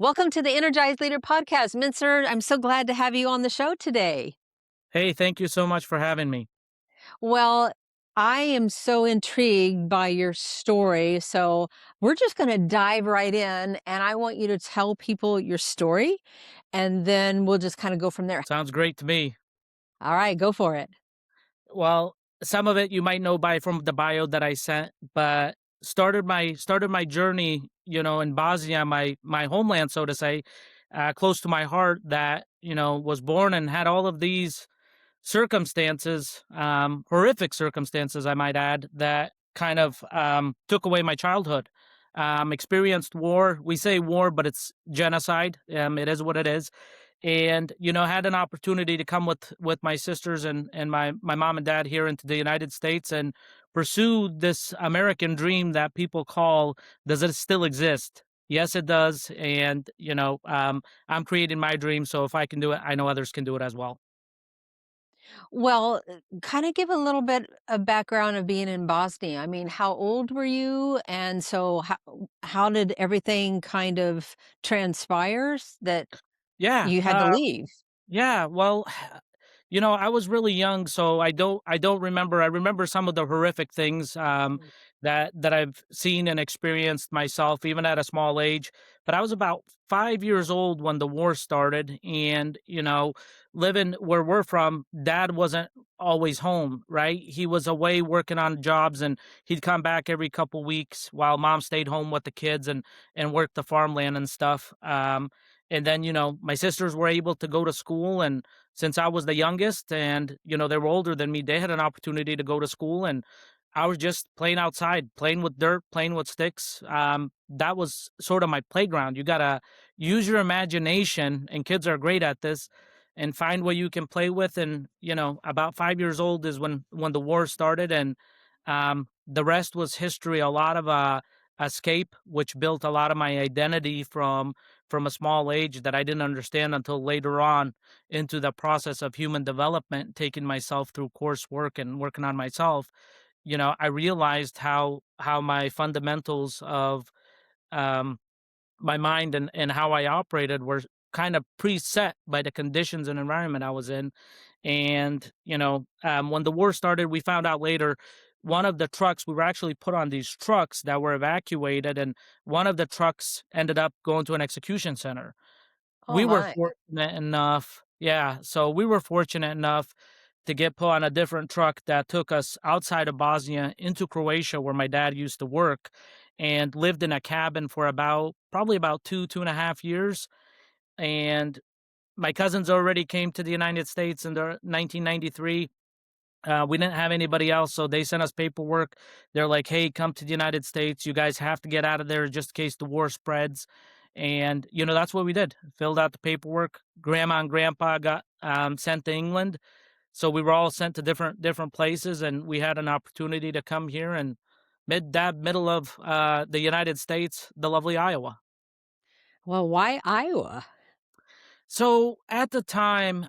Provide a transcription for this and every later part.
Welcome to the Energized Leader Podcast. Mensur, I'm so glad to have you on the show today. Hey, thank you so much for having me. Well, I am so intrigued by your story. So, we're just going to dive right in, and I want you to tell people your story, and then we'll just kind of go from there. Sounds great to me. All right, go for it. Well, some of it you might know by from the bio that I sent, but started my journey, in Bosnia, my homeland, so to say, close to my heart. That was born and had all of these circumstances, horrific circumstances, I might add, that kind of took away my childhood. Experienced war. We say war, but it's genocide. It is what it is. And had an opportunity to come with my sisters and my mom and dad here into the United States and pursue this American dream that people call, does it still exist? Yes, it does. And I'm creating my dream, so if I can do it, I know others can do it as well. Well, kind of give a little bit of background of being in Bosnia. I mean, how old were you? And so, how did everything kind of transpires that Yeah, you had to leave? yeah. Well, I was really young, so I don't remember. I remember some of the horrific things that I've seen and experienced myself, even at a small age. But I was about 5 years old when the war started, and living where we're from, Dad wasn't always home. Right, he was away working on jobs, and he'd come back every couple weeks while Mom stayed home with the kids and worked the farmland and stuff. And then my sisters were able to go to school, and since I was the youngest and, they were older than me, they had an opportunity to go to school, and I was just playing outside, playing with dirt, playing with sticks. That was sort of my playground. You got to use your imagination, and kids are great at this, and find what you can play with. And, about 5 years old is when the war started, and the rest was history. A lot of escape, which built a lot of my identity from a small age that I didn't understand until later on into the process of human development, taking myself through coursework and working on myself. I realized how my fundamentals of um, my mind and how I operated were kind of preset by the conditions and environment I was in. And when the war started, we found out later one of the trucks, we were actually put on these trucks that were evacuated, and one of the trucks ended up going to an execution center. Oh We were my. fortunate enough, yeah, so we were fortunate enough to get put on a different truck that took us outside of Bosnia into Croatia, where my dad used to work, and lived in a cabin for probably about 2.5 years. And my cousins already came to the United States in the 1993. We didn't have anybody else, so they sent us paperwork. They're like, "Hey, come to the United States. You guys have to get out of there just in case the war spreads." And that's what we did. Filled out the paperwork. Grandma and Grandpa got sent to England, so we were all sent to different places, and we had an opportunity to come here and middle of the United States, the lovely Iowa. Well, why Iowa? So at the time,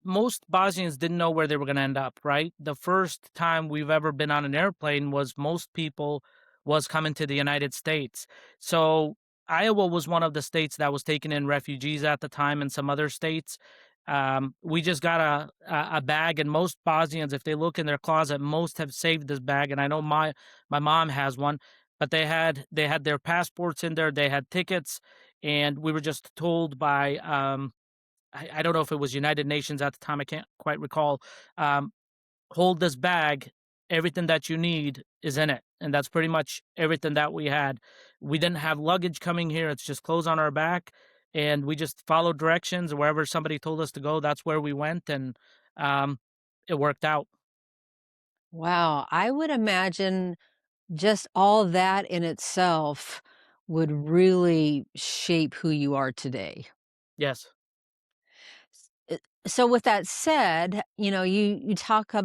most Bosnians didn't know where they were going to end up, right? The first time we've ever been on an airplane was most people was coming to the United States. So Iowa was one of the states that was taking in refugees at the time, and some other states. We just got a bag, and most Bosnians, if they look in their closet, most have saved this bag. And I know my mom has one, but they had their passports in there, they had tickets, and we were just told by I don't know if it was United Nations at the time, I can't quite recall. Um, Hold this bag, everything that you need is in it. And that's pretty much everything that we had. We didn't have luggage coming here, it's just clothes on our back. And we just followed directions. Wherever somebody told us to go, that's where we went. And um, it worked out. Wow, I would imagine just all that in itself would really shape who you are today. Yes. So with that said, you talk a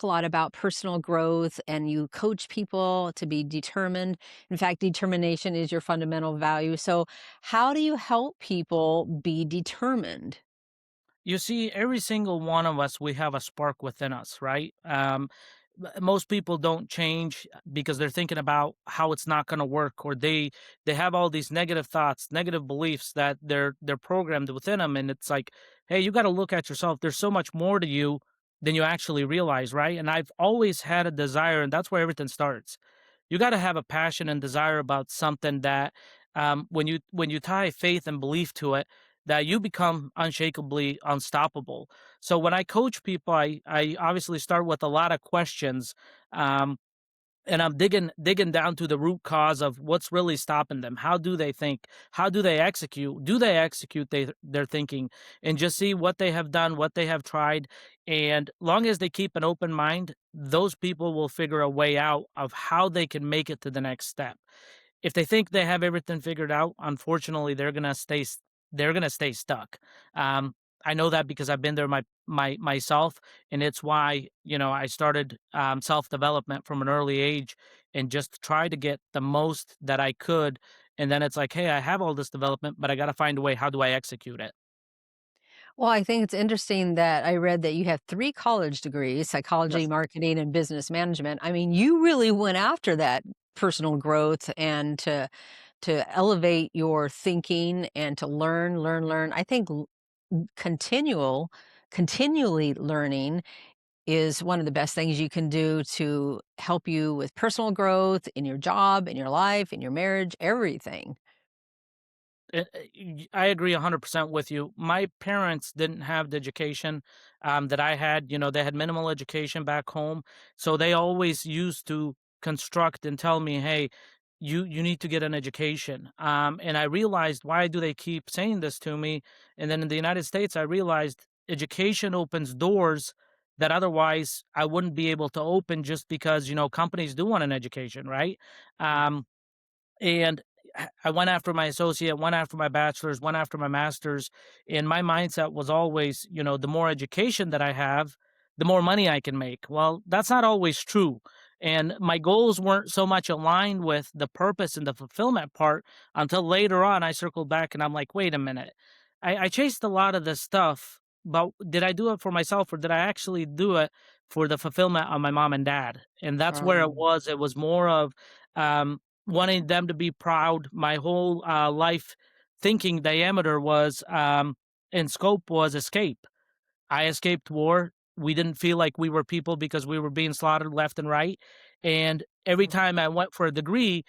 lot about personal growth and you coach people to be determined. In fact, determination is your fundamental value. So how do you help people be determined? You see, every single one of us, we have a spark within us, right? most people don't change because they're thinking about how it's not going to work, or they have all these negative thoughts, negative beliefs that they're programmed within them. And it's like, hey, you got to look at yourself. There's so much more to you than you actually realize, right? And I've always had a desire, and that's where everything starts. You got to have a passion and desire about something that, when you tie faith and belief to it, that you become unshakably unstoppable. So when I coach people, I obviously start with a lot of questions, um, and I'm digging down to the root cause of what's really stopping them. How do they think? How do they execute? Do they execute their thinking? And just see what they have done, what they have tried. And long as they keep an open mind, those people will figure a way out of how they can make it to the next step. If they think they have everything figured out, unfortunately, they're gonna stay stuck. Um, I know that because I've been there myself, and it's why, I started self development from an early age, and just try to get the most that I could. And then it's like, hey, I have all this development, but I got to find a way. How do I execute it? Well, I think it's interesting that I read that you have 3 college degrees, psychology, Yes. marketing, and business management. I mean, you really went after that personal growth and to elevate your thinking and to learn, learn, learn. I think continually learning is one of the best things you can do to help you with personal growth in your job, in your life, in your marriage, everything. I agree 100% with you. My parents didn't have the education that I had. They had minimal education back home, so they always used to construct and tell me, "Hey, you need to get an education." And I realized, why do they keep saying this to me? And then in the United States, I realized education opens doors that otherwise I wouldn't be able to open, just because companies do want an education, right? Um, and I went after my associate, went after my bachelor's, went after my master's, and my mindset was always, the more education that I have, the more money I can make. Well, that's not always true. And my goals weren't so much aligned with the purpose and the fulfillment part until later on. I circled back and I'm like, wait a minute. I chased a lot of this stuff, but did I do it for myself, or did I actually do it for the fulfillment of my mom and dad? And that's where it Um, was. It was more of, um, wanting them to be proud. My whole life thinking diameter was, and scope was escape. I escaped war. We didn't feel like we were people because we were being slaughtered left and right. And every mm, time I went for a degree,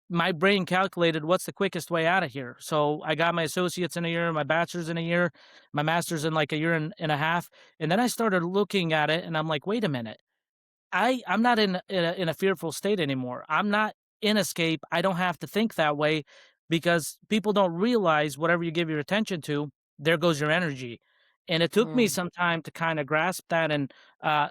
my brain calculated what's the quickest way out of here. So I got my associates in a year, my bachelor's in a year, my master's in like a year and a half. And then I started looking at it and I'm like, wait a minute. I'm not in a fearful state anymore. I'm not in escape. I don't have to think that way, because people don't realize whatever you give your attention to, there goes your energy. And it took me mm. some time to kind of grasp that, and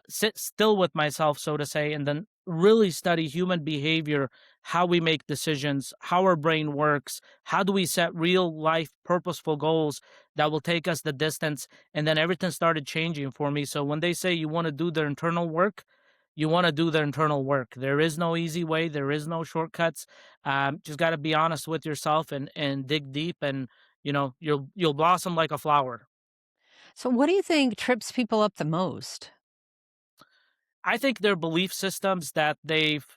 sit still with myself, so to say, and then really study human behavior, how we make decisions, how our brain works, how do we set real life purposeful goals that will take us the distance. And then everything started changing for me. So when they say you want to do the internal work, you want to do the internal work. There is no easy way. There is no shortcuts. Just got to be honest with yourself, and dig deep, and you'll blossom like a flower. So what do you think trips people up the most? I think their belief systems, that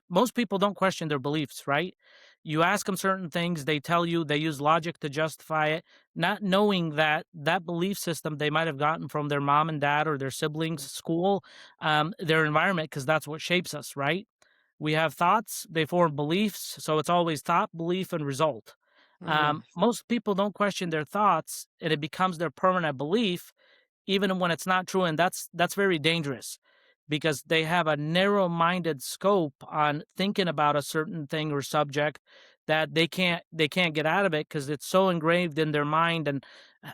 most people don't question their beliefs, right? You ask them certain things, they tell you, they use logic to justify it, not knowing that that belief system they might have gotten from their mom and dad, or their siblings, school, their environment, because that's what shapes us, right? We have thoughts, they form beliefs, so it's always thought, belief, and result. Mm, Most people don't question their thoughts, and it becomes their permanent belief, even when it's not true. And that's very dangerous, because they have a narrow-minded scope on thinking about a certain thing or subject, that they can't get out of it because it's so engraved in their mind. And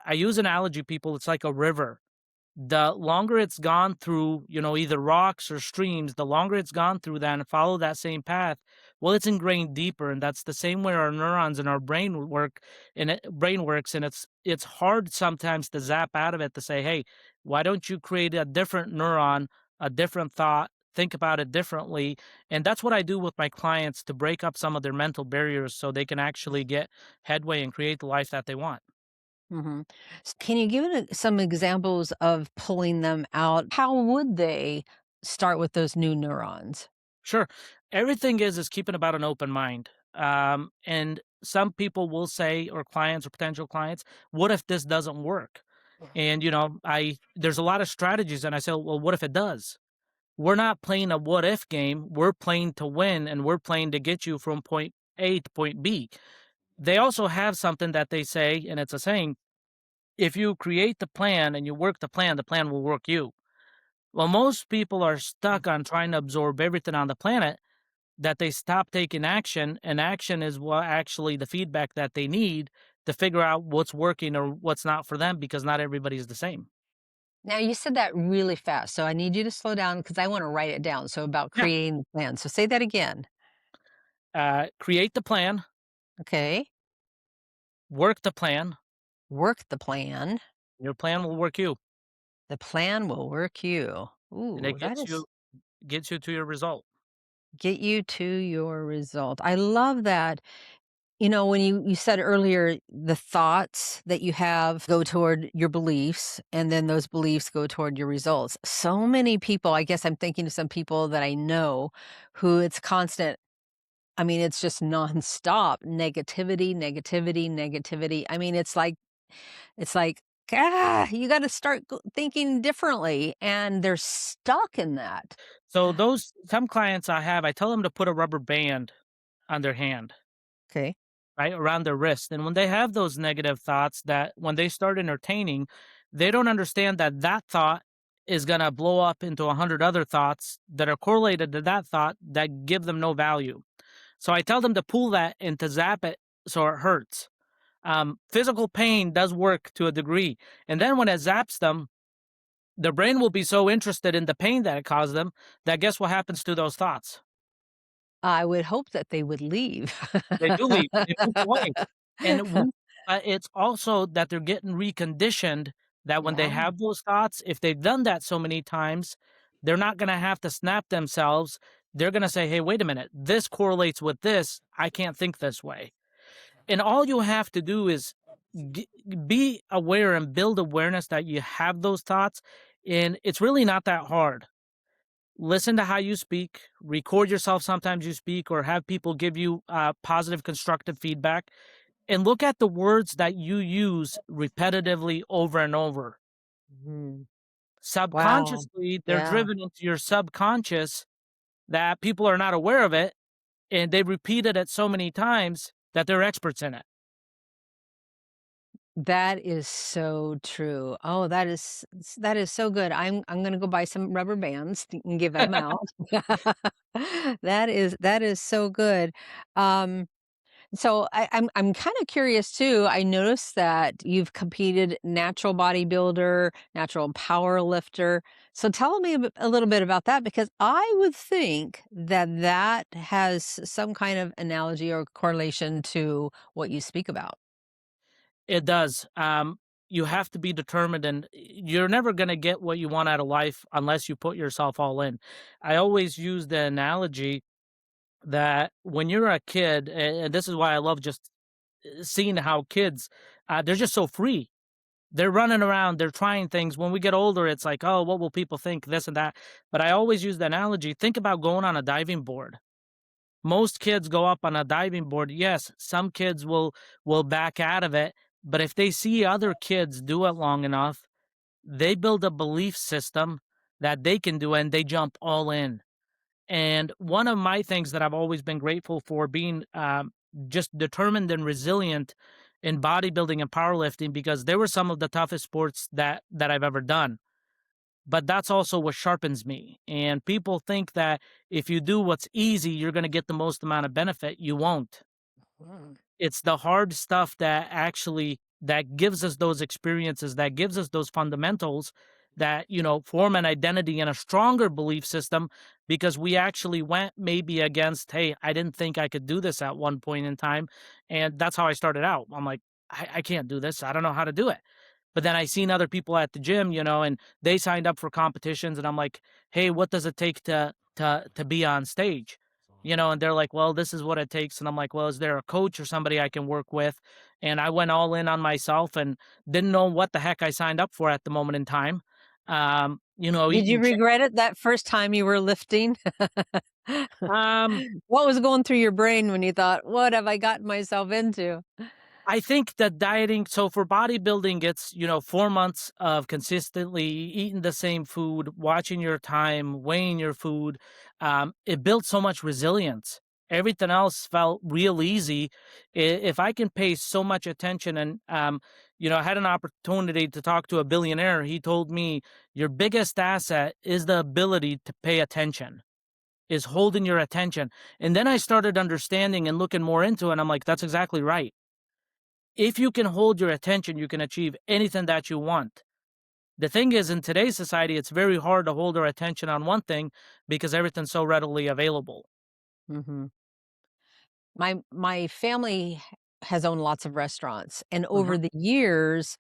I use analogy, people, it's like a river. The longer it's gone through, either rocks or streams, the longer it's gone through that and follow that same path, well, it's ingrained deeper. And that's the same way our neurons in our brain works. And it's hard sometimes to zap out of it, to say, hey, why don't you create a different neuron, a different thought, think about it differently? And that's what I do with my clients, to break up some of their mental barriers so they can actually get headway and create the life that they want. mhm. Can you give some examples of pulling them out? How would they start with those new neurons? Sure. Everything is keeping about an open mind. And some people will say, or clients or potential clients, what if this doesn't work? And I there's a lot of strategies, and I say, well, what if it does? We're not playing a what if game. We're playing to win, and we're playing to get you from point A to point B. They also have something that they say, and it's a saying: if you create the plan and you work the plan will work you. Well, most people are stuck on trying to absorb everything on the planet that they stop taking action, and action is what actually the feedback that they need to figure out what's working or what's not for them, because not everybody's the same. Now you said that really fast, so I need you to slow down because I wanna write it down, so about Yeah. creating the plan. So say that again. Create the plan, Okay. work the plan, Work the plan. your plan will work you, The plan will work you. and Ooh, it that is gets you to your result. get you to your result. I love that. You know, when you said earlier, the thoughts that you have go toward your beliefs, and then those beliefs go toward your results. So many people, I guess I'm thinking of some people that I know who it's constant. I mean, it's just nonstop negativity, negativity, negativity. I mean, it's like, you got to start thinking differently, and they're stuck in that. So those some clients I have, I tell them to put a rubber band on their hand, Okay. right around their wrist. And when they have those negative thoughts, that when they start entertaining, they don't understand that that thought is going to blow up into 100 other thoughts that are correlated to that thought that give them no value. So I tell them to pull that and to zap it so it hurts. Physical pain does work to a degree. And then when it zaps them, their brain will be so interested in the pain that it caused them that guess what happens to those thoughts? I would hope that they would leave. They do leave. They move away. And it's also that they're getting reconditioned that when they Yeah. have those thoughts, if they've done that so many times, they're not going to have to snap themselves. They're going to say, hey, wait a minute, this correlates with this. I can't think this way. And all you have to do is g- be aware and build awareness that you have those thoughts. And it's really not that hard. Listen to how you speak, record yourself sometimes you speak, or have people give you positive, constructive feedback, and look at the words that you use repetitively over and over. Mhm. Wow. Subconsciously, they're Yeah. driven into your subconscious that people are not aware of it, and they repeated it so many times that they're experts in it. That is so true. Oh, that is so good. I'm gonna go buy some rubber bands and give them out. That is so good. Um, so I'm kind of curious too. I noticed that you've competed natural bodybuilder, natural power lifter. So tell me a little bit about that because I would think that that has some kind of analogy or correlation to what you speak about. It does. You have to be determined, and you're never going to get what you want out of life unless you put yourself all in. I always use the analogy that when you're a kid, and this is why I love just seeing how kids, they're just so free. They're running around, they're trying things. When we get older, it's like, oh, what will people think? This and that. But I always use the analogy. Think about going on a diving board. Most kids go up on a diving board. Yes, some kids will back out of it, but if they see other kids do it long enough, they build a belief system that they can do it and they jump all in. And one of my things that I've always been grateful for being just determined and resilient in bodybuilding and powerlifting, because they were some of the toughest sports that I've ever done. But that's also what sharpens me. And people think that if you do what's easy, you're going to get the most amount of benefit. You won't. Mm. It's the hard stuff that actually that gives us those experiences, that gives us those fundamentals that, form an identity and a stronger belief system, because we actually went maybe against, hey, I didn't think I could do this at one point in time. And that's how I started out. I'm like, I can't do this. I don't know how to do it. But then I seen other people at the gym, and they signed up for competitions, and I'm like, "Hey, what does it take to be on stage?" And they're like, "Well, this is what it takes." And I'm like, "Well, is there a coach or somebody I can work with?" And I went all in on myself and didn't know what the heck I signed up for at the moment in time. Did you eating regret it that first time you were lifting? um What was going through your brain when you thought, "What have I gotten myself into?" I think that dieting, so for bodybuilding, it's, 4 months of consistently eating the same food, watching your time, weighing your food. It built so much resilience. Everything else felt real easy. If I can pay so much attention and, I had an opportunity to talk to a billionaire. He told me your biggest asset is the ability to pay attention, is holding your attention. And then I started understanding and looking more into it. And I'm like, that's exactly right. If you can hold your attention, you can achieve anything that you want. The thing is, in today's society, it's very hard to hold our attention on one thing because everything's so readily available. Mhm. My family has owned lots of restaurants, and over Mhm. the years,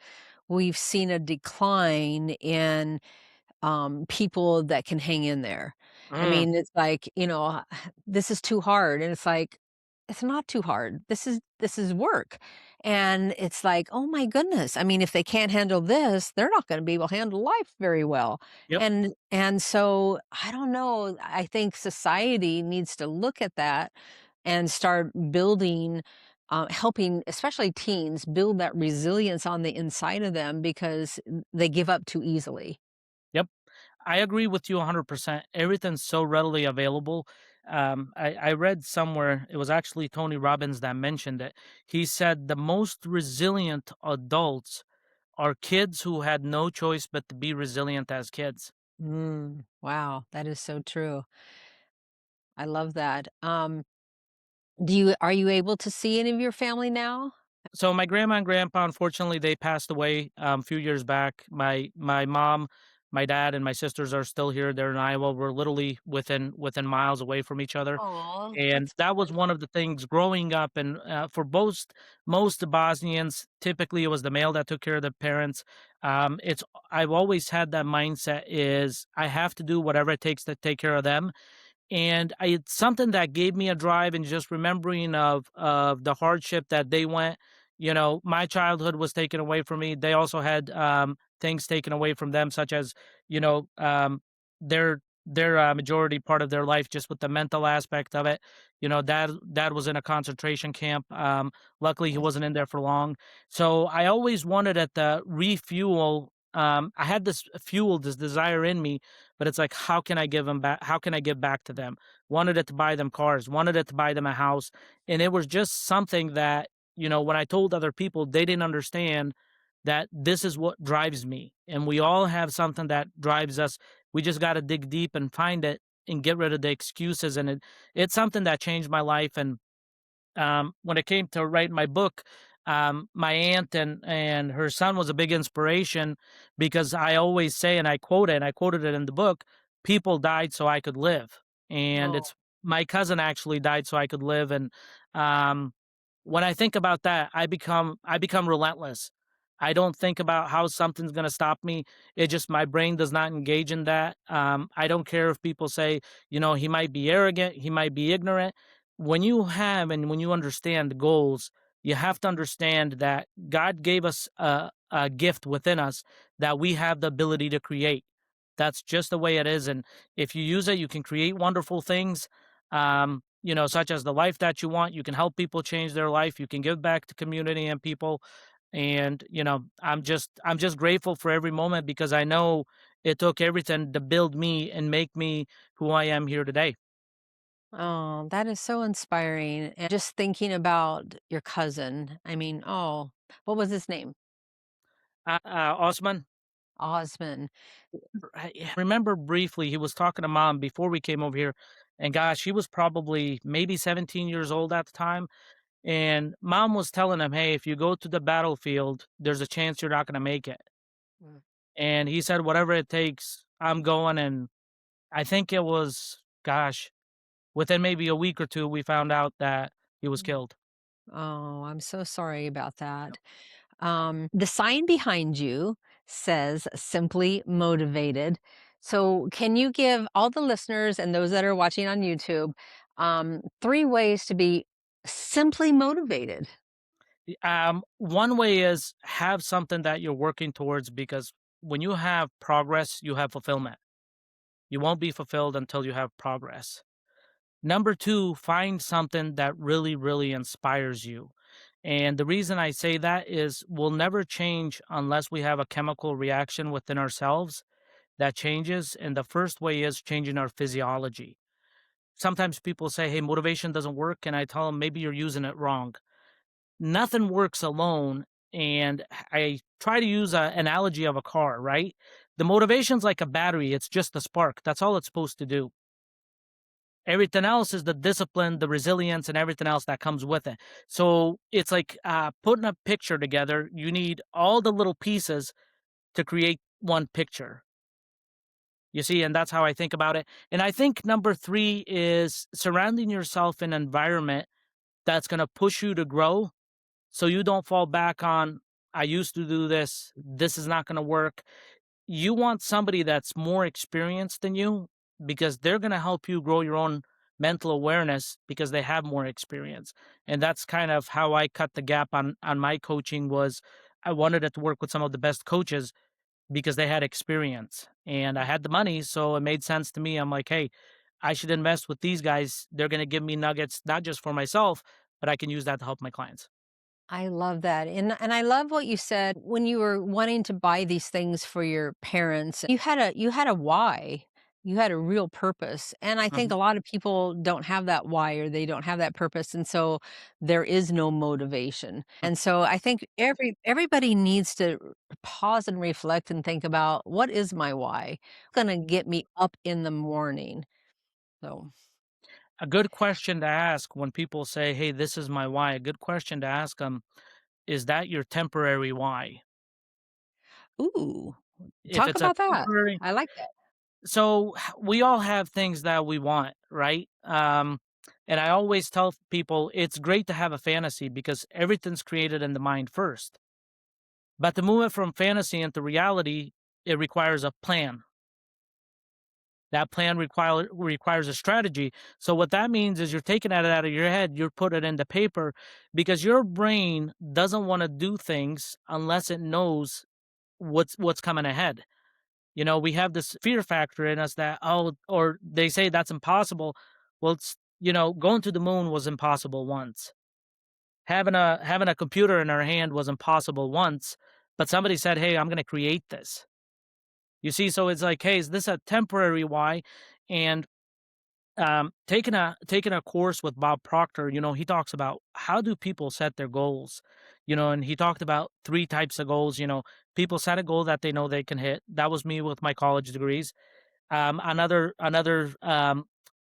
we've seen a decline in people that can hang in there. I Mm. mean, it's like, this is too hard, and it's like, it's not too hard. This is work. And it's like, oh my goodness. I mean, if they can't handle this, they're not going to be able to handle life very well. Yep. And so I don't know. I think society needs to look at that and start building helping especially teens build that resilience on the inside of them because they give up too easily. Yep. I agree with you 100%. Everything's so readily available. I read somewhere, it was actually Tony Robbins that mentioned it. He said the most resilient adults are kids who had no choice but to be resilient as kids. Wow, that is so true. I love that. Are you able to see any of your family now? So my grandma and grandpa, unfortunately, they passed away a few years back. My mom, my dad, and my sisters are still here. They're in Iowa. We're literally within miles away from each other. Oh, And that's that was sad. one of the things growing up. And for most Bosnians, typically it was the male that took care of the parents. It's I've always had that mindset is I have to do whatever it takes to take care of them, and it's something that gave me a drive and just remembering of the hardship that they went. My childhood was taken away from me. They also had things taken away from them, such as you know their majority part of their life, just with the mental aspect of it. Dad was in a concentration camp. Luckily, he Yes. wasn't in there for long. So I always wanted at the refuel. I had this fuel, this desire in me, but it's like, how can I give them back? How can I give back to them? Wanted it to buy them cars, wanted it to buy them a house. And it was just something that, when I told other people, they didn't understand that this is what drives me. And we all have something that drives us. We just got to dig deep and find it and get rid of the excuses. And it's something that changed my life. And when it came to writing my book, my aunt and her son was a big inspiration because I always say, and I quote it, and I quoted it in the book: "People died so I could live," and Oh, it's my cousin actually died so I could live. And um, when I think about that, I become relentless. I don't think about how something's going to stop me. It just my brain does not engage in that. I don't care if people say, he might be arrogant, he might be ignorant. When you have and when you understand the goals, you have to understand that God gave us a gift within us that we have the ability to create. That's just the way it is. And if you use it, you can create wonderful things, such as the life that you want. You can help people change their life. You can give back to community and people. And, I'm just grateful for every moment because I know it took everything to build me and make me who I am here today. oh, that is so inspiring. And just thinking about your cousin. I mean, oh, what was his name? Osman, Osman. I remember briefly he was talking to mom before we came over here, and gosh, he was probably maybe 17 years old at the time. And mom was telling him, "Hey, if you go to the battlefield, there's a chance you're not going to make it." Mm. And he said, "Whatever it takes, I'm going." And I think it was, gosh, within maybe a week or two, we found out that he was Mm. killed. Oh, I'm so sorry about that. The sign behind you says simply motivated. So, can you give all the listeners and those that are watching on YouTube three ways to be simply motivated? One way is have something that you're working towards because when you have progress, you have fulfillment. You won't be fulfilled until you have progress. Number two, find something that really, really inspires you. And the reason I say that is we'll never change unless we have a chemical reaction within ourselves that changes. And the first way is changing our physiology. Sometimes people say, hey, motivation doesn't work. And I tell them, maybe you're using it wrong. Nothing works alone. And I try to use an analogy of a car, right? The motivation's like a battery, it's just a spark. That's all it's supposed to do. Everything else is the discipline, the resilience, and everything else that comes with it. So it's like putting a picture together. You need all the little pieces to create one picture. You see, and that's how I think about it. And I think number three is surrounding yourself in an environment that's going to push you to grow so you don't fall back on, I used to do this. This is not going to work. You want somebody that's more experienced than you because they're going to help you grow your own mental awareness because they have more experience. And that's kind of how I cut the gap on my coaching was I wanted it to work with some of the best coaches because they had experience and I had the money. So it made sense to me. I'm like, hey, I should invest with these guys. They're going to give me nuggets, not just for myself, but I can use that to help my clients. I love that. And I love what you said when you were wanting to buy these things for your parents. You had a why. You had a real purpose. And I think Mhm. a lot of people don't have that why or they don't have that purpose and so there is no motivation. And so I think everybody needs to pause and reflect and think about what is my why? Going to get me up in the morning. So, A good question to ask when people say, hey, this is my why, a good question to ask them, is that your temporary why? ooh, If talk it's a about that. temporary, I like that. so we all have things that we want, right? And I always tell people it's great to have a fantasy because everything's created in the mind first. But to move it from fantasy into reality, it requires a plan. That plan requires a strategy. So what that means is you're taking it out of your head, you're putting it into paper because your brain doesn't want to do things unless it knows what's coming ahead. You know, we have this fear factor in us that, oh, or they say that's impossible. Well, it's, going to the moon was impossible once. Having a computer in our hand was impossible once, but somebody said, "Hey, I'm going to create this." You see, so it's like, "Hey, is this a temporary why?" And taking a course with Bob Proctor, he talks about how do people set their goals, and he talked about three types of goals. People set a goal that they know they can hit. That was me with my college degrees. Another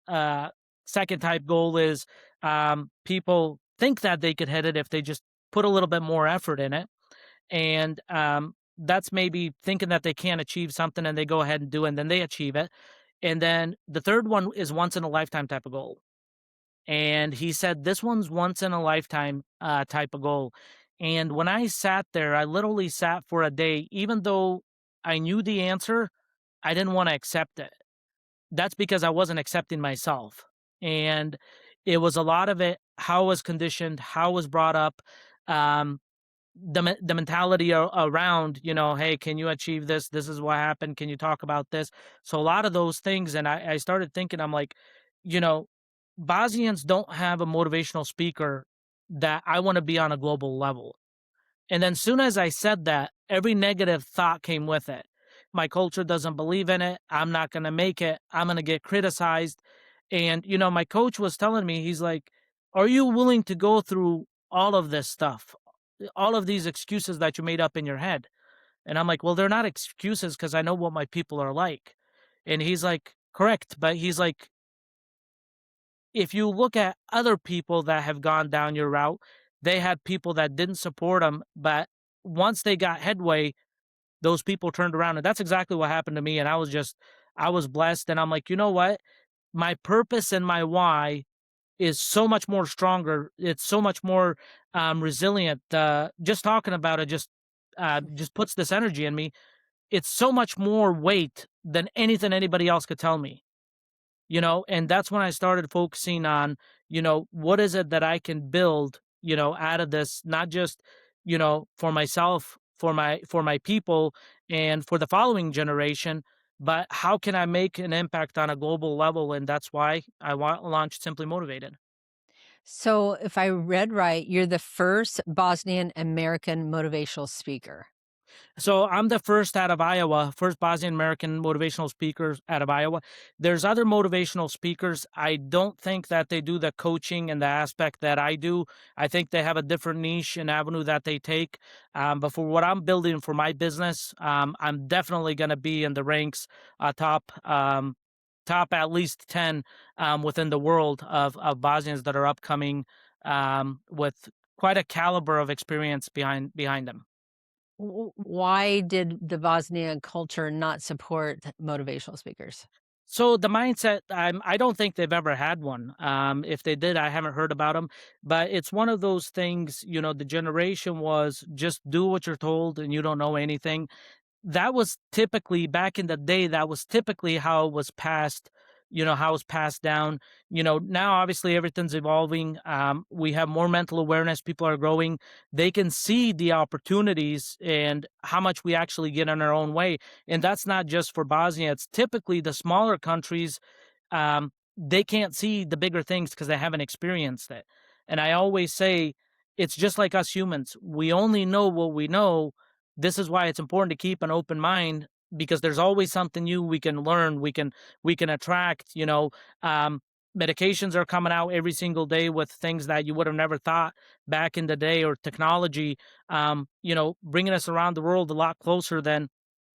uh, second type goal is people think that they could hit it if they just put a little bit more effort in it, and that's maybe thinking that they can't achieve something and they go ahead and do it and then they achieve it. And then the third one is once in a lifetime type of goal. And he said, this one's once in a lifetime type of goal. And when I sat there, I literally sat for a day, even though I knew the answer, I didn't want to accept it. That's because I wasn't accepting myself. And it was a lot of it, how I was conditioned, how I was brought up, um, the mentality around, hey, can you achieve this? This is what happened. Can you talk about this? So a lot of those things, and I started thinking, I'm like, you know, Bosnians don't have a motivational speaker that I want to be on a global level. And then soon as I said that, every negative thought came with it. My culture doesn't believe in it. I'm not going to make it. I'm going to get criticized. And, my coach was telling me, he's like, are you willing to go through all of this stuff? All of these excuses that you made up in your head? And I'm like, well, they're not excuses because I know what my people are like. And he's like, correct. But he's like, if you look at other people that have gone down your route, they had people that didn't support them, but once they got headway, those people turned around, and that's exactly what happened to me. And I was blessed, and I'm like, you know what? My purpose and my why is so much more stronger. It's so much more resilient. Just talking about it just puts this energy in me. It's so much more weight than anything anybody else could tell me. And that's when I started focusing on, what is it that I can build, out of this, not just, for myself, for my people and for the following generation, but how can I make an impact on a global level? And that's why launched Simply Motivated. So, if I read right, you're the first Bosnian American motivational speaker. So I'm the first out of Iowa, first Bosnian American motivational speaker out of Iowa. There's other motivational speakers. I don't think that they do the coaching and the aspect that I do. I think they have a different niche and avenue that they take. But for what I'm building for my business, I'm definitely going to be in the ranks, top at least 10 within the world of Bosnians that are upcoming, with quite a caliber of experience behind them. Why did the Bosnian culture not support motivational speakers? So the mindset, I don't think they've ever had one. If they did, I haven't heard about them. But it's one of those things, the generation was just do what you're told and you don't know anything. That was typically back in the day, that was typically how it was passed, how it was passed down. Now obviously everything's evolving. We have more mental awareness, people are growing, they can see the opportunities and how much we actually get in our own way. And that's not just for Bosnia, it's typically the smaller countries. They can't see the bigger things because they haven't experienced it. And I always say it's just like us humans, we only know what we know. This is why it's important to keep an open mind, because there's always something new we can learn, we can attract. um, Medications are coming out every single day with things that you would have never thought back in the day, or technology, bringing us around the world a lot closer than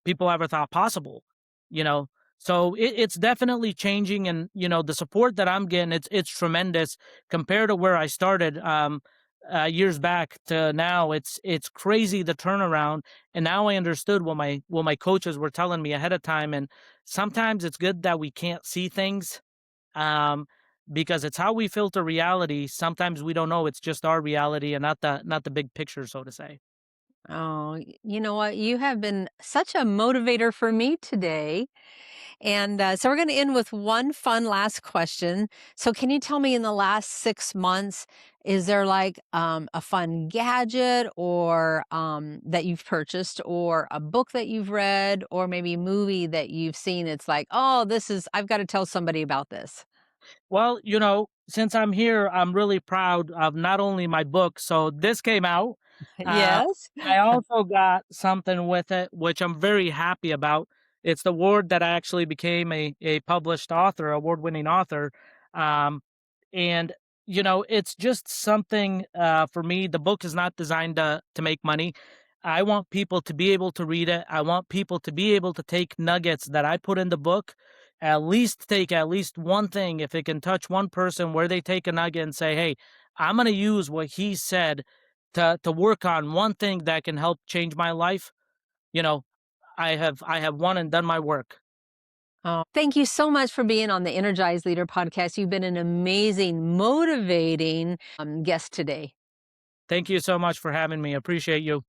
people ever thought possible, you know? So it's definitely changing, and the support that I'm getting, it's tremendous compared to where I started, years back to now. It's crazy the turnaround, and now I understood what my coaches were telling me ahead of time. And sometimes it's good that we can't see things, um, because it's how we filter reality. Sometimes we don't know it's just our reality and not the big picture, so to say. Oh, you know what? You have been such a motivator for me today. And so we're going to end with one fun last question. So, can you tell me in the last 6 months, is there like a fun gadget or that you've purchased, or a book that you've read, or maybe a movie that you've seen? It's like, oh, I've got to tell somebody about this. Well, since I'm here, I'm really proud of not only my book. So this came out. Uh, Yes. I also got something with it, which I'm very happy about. It's the award that I actually became a published author, award-winning author. Um, and it's just something, for me. The book is not designed to make money. I want people to be able to read it. I want people to be able to take nuggets that I put in the book, at least take at least one thing, if it can touch one person, where they take a nugget and say, hey, I'm going to use what he said to work on one thing that can help change my life. you know I have won and done my work. Oh, thank you so much for being on the Energized Leader podcast. You've been an amazing, motivating guest today. Thank you so much for having me. Appreciate you.